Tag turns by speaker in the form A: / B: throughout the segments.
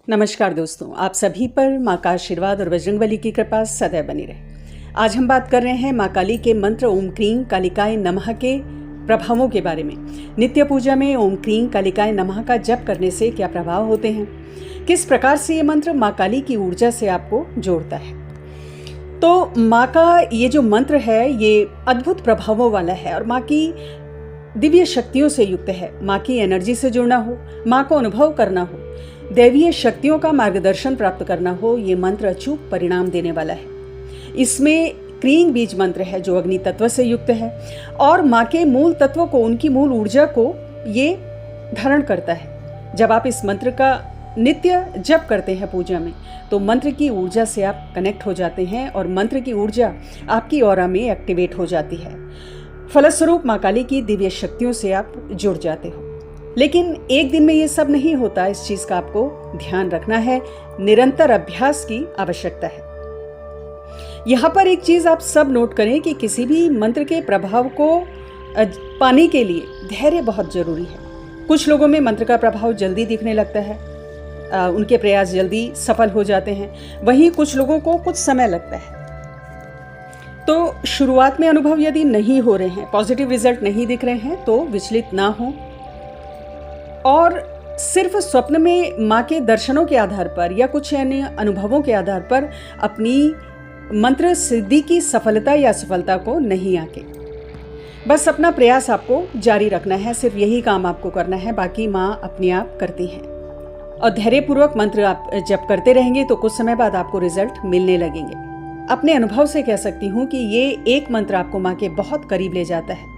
A: नमस्कार दोस्तों, आप सभी पर माँ का आशीर्वाद और बजरंगबली की कृपा सदैव बनी रहे। आज हम बात कर रहे हैं माँ काली के मंत्र ओम क्रीं कालिकाय नमः के प्रभावों के बारे में। नित्य पूजा में ओम क्रीं कालिकाय नमः का जप करने से क्या प्रभाव होते हैं, किस प्रकार से ये मंत्र माँ काली की ऊर्जा से आपको जोड़ता है। तो माँ का ये जो मंत्र है ये अद्भुत प्रभावों वाला है और माँ की दिव्य शक्तियों से युक्त है। माँ की एनर्जी से जुड़ना हो, माँ को अनुभव करना हो, दैवीय शक्तियों का मार्गदर्शन प्राप्त करना हो, ये मंत्र अचूक परिणाम देने वाला है। इसमें क्रीं बीज मंत्र है जो अग्नि तत्व से युक्त है और माँ के मूल तत्व को, उनकी मूल ऊर्जा को ये धारण करता है। जब आप इस मंत्र का नित्य जप करते हैं पूजा में, तो मंत्र की ऊर्जा से आप कनेक्ट हो जाते हैं और मंत्र की ऊर्जा आपकी ऑरा में एक्टिवेट हो जाती है। फलस्वरूप माँ काली की दिव्य शक्तियों से आप जुड़ जाते हो। लेकिन एक दिन में ये सब नहीं होता, इस चीज का आपको ध्यान रखना है। निरंतर अभ्यास की आवश्यकता है। यहाँ पर एक चीज आप सब नोट करें कि किसी भी मंत्र के प्रभाव को पाने के लिए धैर्य बहुत जरूरी है। कुछ लोगों में मंत्र का प्रभाव जल्दी दिखने लगता है, उनके प्रयास जल्दी सफल हो जाते हैं, वहीं कुछ लोगों को कुछ समय लगता है। तो शुरुआत में अनुभव यदि नहीं हो रहे हैं, पॉजिटिव रिजल्ट नहीं दिख रहे हैं, तो विचलित ना हो और सिर्फ स्वप्न में माँ के दर्शनों के आधार पर या कुछ अन्य अनुभवों के आधार पर अपनी मंत्र सिद्धि की सफलता या असफलता को नहीं आके, बस अपना प्रयास आपको जारी रखना है। सिर्फ यही काम आपको करना है, बाकी माँ अपने आप करती हैं। और धैर्यपूर्वक मंत्र आप जब करते रहेंगे तो कुछ समय बाद आपको रिजल्ट मिलने लगेंगे। अपने अनुभव से कह सकती हूँ कि ये एक मंत्र आपको माँ के बहुत करीब ले जाता है।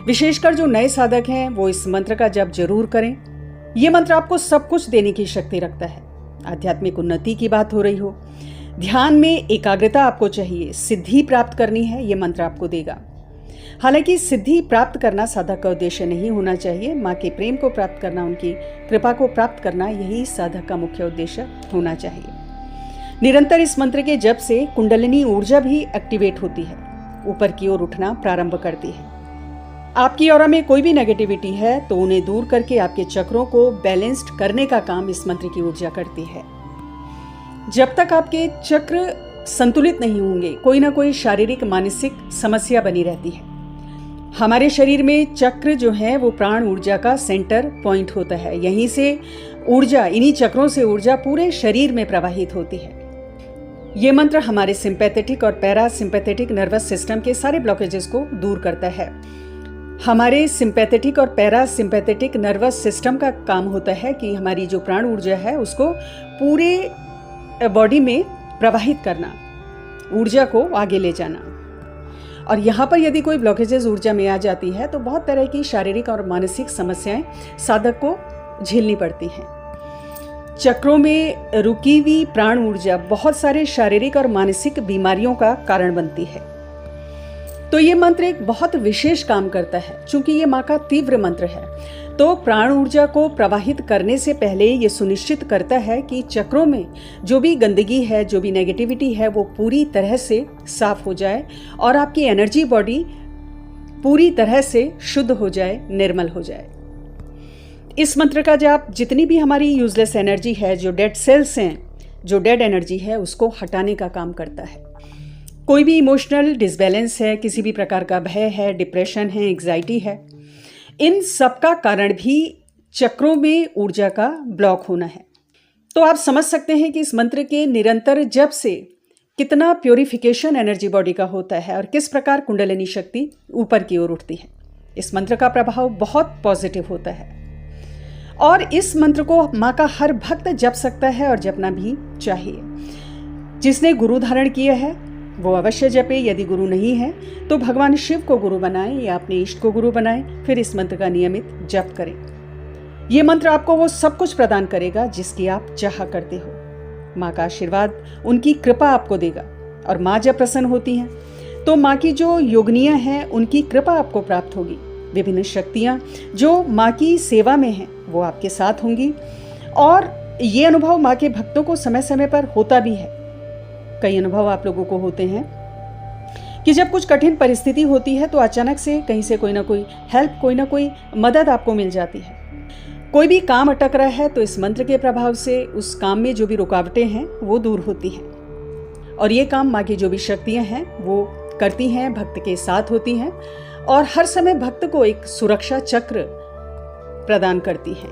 A: विशेषकर जो नए साधक हैं वो इस मंत्र का जप जरूर करें। ये मंत्र आपको सब कुछ देने की शक्ति रखता है। आध्यात्मिक उन्नति की बात हो रही हो, ध्यान में एकाग्रता आपको चाहिए, सिद्धि प्राप्त करनी है, ये मंत्र आपको देगा। हालांकि सिद्धि प्राप्त करना साधक का उद्देश्य नहीं होना चाहिए। माँ के प्रेम को प्राप्त करना, उनकी कृपा को प्राप्त करना, यही साधक का मुख्य उद्देश्य होना चाहिए। निरंतर इस मंत्र के जप से कुंडलिनी ऊर्जा भी एक्टिवेट होती है, ऊपर की ओर उठना प्रारंभ करती है। आपकी ऑरा में कोई भी नेगेटिविटी है तो उन्हें दूर करके आपके चक्रों को बैलेंस्ड करने का काम इस मंत्र की ऊर्जा करती है। जब तक आपके चक्र संतुलित नहीं होंगे, कोई ना कोई शारीरिक मानसिक समस्या बनी रहती है। हमारे शरीर में चक्र जो है वो प्राण ऊर्जा का सेंटर पॉइंट होता है। यहीं से ऊर्जा, इन्हीं चक्रों से ऊर्जा पूरे शरीर में प्रवाहित होती है। ये मंत्र हमारे सिंपैथेटिक और पैरासिम्पैथेटिक नर्वस सिस्टम के सारे ब्लॉकेजेस को दूर करता है। हमारे सिंपैथेटिक और पैरासिम्पैथेटिक नर्वस सिस्टम का काम होता है कि हमारी जो प्राण ऊर्जा है उसको पूरे बॉडी में प्रवाहित करना, ऊर्जा को आगे ले जाना। और यहाँ पर यदि कोई ब्लॉकेजेस ऊर्जा में आ जाती है तो बहुत तरह की शारीरिक और मानसिक समस्याएं साधक को झेलनी पड़ती हैं। चक्रों में रुकी हुई प्राण ऊर्जा बहुत सारे शारीरिक और मानसिक बीमारियों का कारण बनती है। तो ये मंत्र एक बहुत विशेष काम करता है। चूंकि ये माँ का तीव्र मंत्र है तो प्राण ऊर्जा को प्रवाहित करने से पहले ये सुनिश्चित करता है कि चक्रों में जो भी गंदगी है, जो भी नेगेटिविटी है, वो पूरी तरह से साफ हो जाए और आपकी एनर्जी बॉडी पूरी तरह से शुद्ध हो जाए, निर्मल हो जाए। इस मंत्र का जाप जितनी भी हमारी यूजलेस एनर्जी है, जो डेड सेल्स हैं, जो डेड एनर्जी है, उसको हटाने का काम करता है। कोई भी इमोशनल डिसबैलेंस है, किसी भी प्रकार का भय है, डिप्रेशन है, एंग्जाइटी है, इन सब का कारण भी चक्रों में ऊर्जा का ब्लॉक होना है। तो आप समझ सकते हैं कि इस मंत्र के निरंतर जप से कितना प्योरिफिकेशन एनर्जी बॉडी का होता है और किस प्रकार कुंडलिनी शक्ति ऊपर की ओर उठती है। इस मंत्र का प्रभाव बहुत पॉजिटिव होता है और इस मंत्र को माँ का हर भक्त जप सकता है और जपना भी चाहिए। जिसने गुरु धारण किया है वो अवश्य जपे। यदि गुरु नहीं है तो भगवान शिव को गुरु बनाएं या अपने इष्ट को गुरु बनाएं, फिर इस मंत्र का नियमित जप करें। ये मंत्र आपको वो सब कुछ प्रदान करेगा जिसकी आप चाह करते हो। माँ का आशीर्वाद, उनकी कृपा आपको देगा और माँ जब प्रसन्न होती हैं तो माँ की जो योगिनियाँ हैं उनकी कृपा आपको प्राप्त होगी। विभिन्न शक्तियाँ जो माँ की सेवा में हैं वो आपके साथ होंगी और ये अनुभव माँ के भक्तों को समय समय पर होता भी है। कई अनुभव आप लोगों को होते हैं कि जब कुछ कठिन परिस्थिति होती है तो अचानक से कहीं से कोई ना कोई हेल्प, कोई ना कोई मदद आपको मिल जाती है। कोई भी काम अटक रहा है तो इस मंत्र के प्रभाव से उस काम में जो भी रुकावटें हैं वो दूर होती हैं, और ये काम माँ की जो भी शक्तियाँ हैं वो करती हैं, भक्त के साथ होती हैं और हर समय भक्त को एक सुरक्षा चक्र प्रदान करती हैं।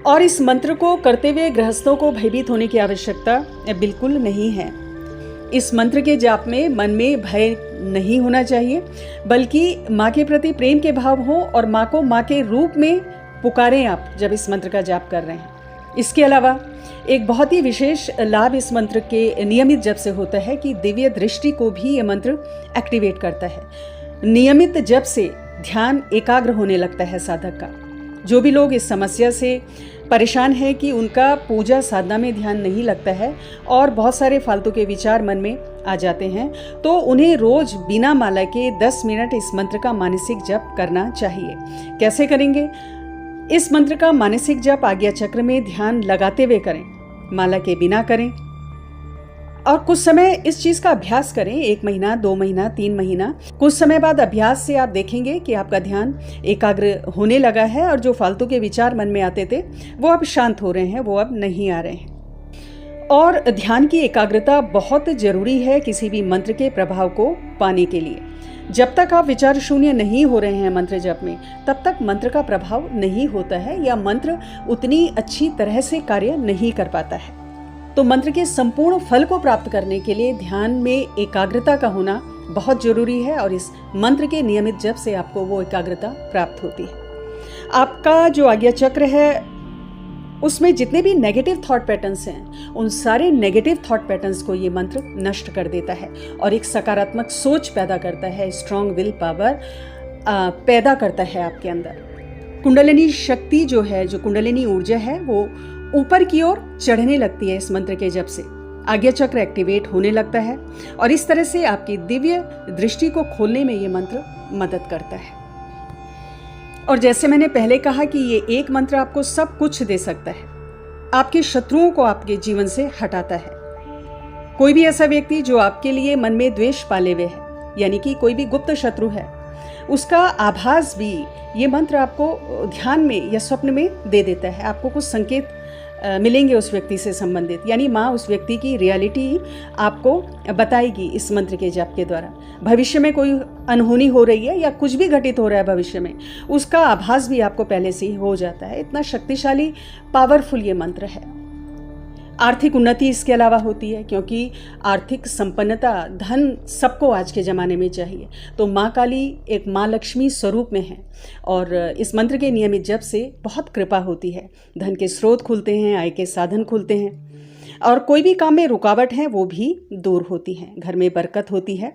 A: और इस मंत्र को करते हुए गृहस्थों को भयभीत होने की आवश्यकता बिल्कुल नहीं है। इस मंत्र के जाप में मन में भय नहीं होना चाहिए, बल्कि माँ के प्रति प्रेम के भाव हो और माँ को माँ के रूप में पुकारें आप जब इस मंत्र का जाप कर रहे हैं। इसके अलावा एक बहुत ही विशेष लाभ इस मंत्र के नियमित जप से होता है कि दिव्य दृष्टि को भी ये मंत्र एक्टिवेट करता है। नियमित जप से ध्यान एकाग्र होने लगता है साधक का। जो भी लोग इस समस्या से परेशान है कि उनका पूजा साधना में ध्यान नहीं लगता है और बहुत सारे फालतू के विचार मन में आ जाते हैं, तो उन्हें रोज बिना माला के 10 मिनट इस मंत्र का मानसिक जप करना चाहिए। कैसे करेंगे? इस मंत्र का मानसिक जप आज्ञा चक्र में ध्यान लगाते हुए करें, माला के बिना करें और कुछ समय इस चीज का अभ्यास करें। 1 महीना, 2 महीना, 3 महीना। कुछ समय बाद अभ्यास से आप देखेंगे कि आपका ध्यान एकाग्र होने लगा है और जो फालतू के विचार मन में आते थे वो अब शांत हो रहे हैं, वो अब नहीं आ रहे हैं। और ध्यान की एकाग्रता बहुत जरूरी है किसी भी मंत्र के प्रभाव को पाने के लिए। जब तक आप विचार शून्य नहीं हो रहे हैं मंत्र जप में, तब तक मंत्र का प्रभाव नहीं होता है या मंत्र उतनी अच्छी तरह से कार्य नहीं कर पाता है। तो मंत्र के संपूर्ण फल को प्राप्त करने के लिए ध्यान में एकाग्रता का होना बहुत जरूरी है और इस मंत्र के नियमित जप से आपको वो एकाग्रता प्राप्त होती है। आपका जो आज्ञा चक्र है उसमें जितने भी नेगेटिव थॉट पैटर्न्स हैं, उन सारे नेगेटिव थॉट पैटर्न्स को ये मंत्र नष्ट कर देता है और एक सकारात्मक सोच पैदा करता है, स्ट्रॉन्ग विल पावर पैदा करता है आपके अंदर। कुंडलिनी शक्ति जो है, जो कुंडलिनी ऊर्जा है, वो ऊपर की ओर चढ़ने लगती है इस मंत्र के जप से। आज्ञा चक्र एक्टिवेट होने लगता है और इस तरह से आपकी दिव्य दृष्टि को खोलने में ये मंत्र मदद करता है। और जैसे मैंने पहले कहा कि ये एक मंत्र आपको सब कुछ दे सकता है, आपके शत्रुओं को आपके जीवन से हटाता है। कोई भी ऐसा व्यक्ति जो आपके लिए मन में द्वेष पाले हुए है, यानी कि कोई भी गुप्त शत्रु है, उसका आभास भी ये मंत्र आपको ध्यान में या स्वप्न में दे देता है। आपको कुछ संकेत मिलेंगे उस व्यक्ति से संबंधित, यानी माँ उस व्यक्ति की रियलिटी आपको बताएगी इस मंत्र के जाप के द्वारा। भविष्य में कोई अनहोनी हो रही है या कुछ भी घटित हो रहा है भविष्य में, उसका आभास भी आपको पहले से ही हो जाता है। इतना शक्तिशाली पावरफुल ये मंत्र है। आर्थिक उन्नति इसके अलावा होती है, क्योंकि आर्थिक संपन्नता, धन सबको आज के ज़माने में चाहिए। तो माँ काली एक माँ लक्ष्मी स्वरूप में है और इस मंत्र के नियमित जप से बहुत कृपा होती है। धन के स्रोत खुलते हैं, आय के साधन खुलते हैं और कोई भी काम में रुकावट है वो भी दूर होती हैं, घर में बरकत होती है।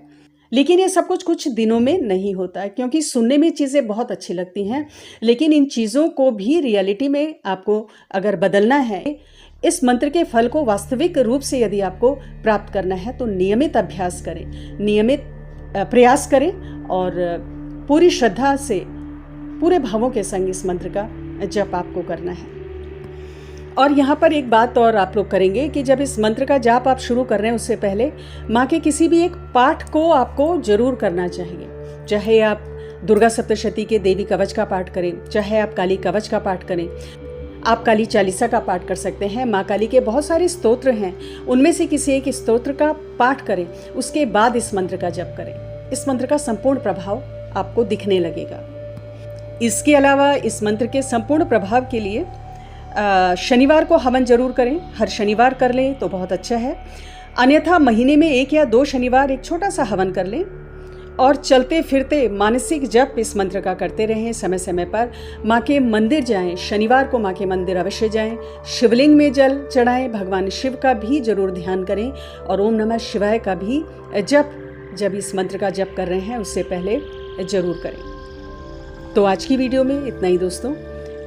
A: लेकिन ये सब कुछ दिनों में नहीं होता है, क्योंकि सुनने में चीज़ें बहुत अच्छी लगती हैं, लेकिन इन चीज़ों को भी रियलिटी में आपको अगर बदलना है, इस मंत्र के फल को वास्तविक रूप से यदि आपको प्राप्त करना है, तो नियमित अभ्यास करें, नियमित प्रयास करें और पूरी श्रद्धा से, पूरे भावों के संग इस मंत्र का जप आपको करना है। और यहाँ पर एक बात और आप लोग करेंगे कि जब इस मंत्र का जाप आप शुरू कर रहे हैं, उससे पहले माँ के किसी भी एक पाठ को आपको जरूर करना चाहिए। चाहे आप दुर्गा सप्तशती के देवी कवच का पाठ करें, चाहे आप काली कवच का पाठ करें, आप काली चालीसा का पाठ कर सकते हैं। माँ काली के बहुत सारे स्तोत्र हैं, उनमें से किसी एक स्तोत्र का पाठ करें, उसके बाद इस मंत्र का जप करें। इस मंत्र का संपूर्ण प्रभाव आपको दिखने लगेगा। इसके अलावा इस मंत्र के संपूर्ण प्रभाव के लिए शनिवार को हवन जरूर करें। हर शनिवार कर लें तो बहुत अच्छा है, अन्यथा महीने में 1 या 2 शनिवार एक छोटा सा हवन कर लें और चलते फिरते मानसिक जप इस मंत्र का करते रहें। समय समय पर माँ के मंदिर जाएं, शनिवार को माँ के मंदिर अवश्य जाएं, शिवलिंग में जल चढ़ाएं, भगवान शिव का भी जरूर ध्यान करें और ओम नमः शिवाय का भी जप जब इस मंत्र का जप कर रहे हैं उससे पहले जरूर करें। तो आज की वीडियो में इतना ही दोस्तों,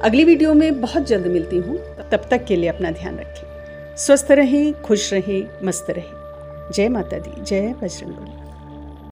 A: अगली वीडियो में बहुत जल्द मिलती हूँ। तब तक के लिए अपना ध्यान रखें, स्वस्थ रहें, खुश रहें, मस्त रहें। जय माता दी, जय बजरंग बली।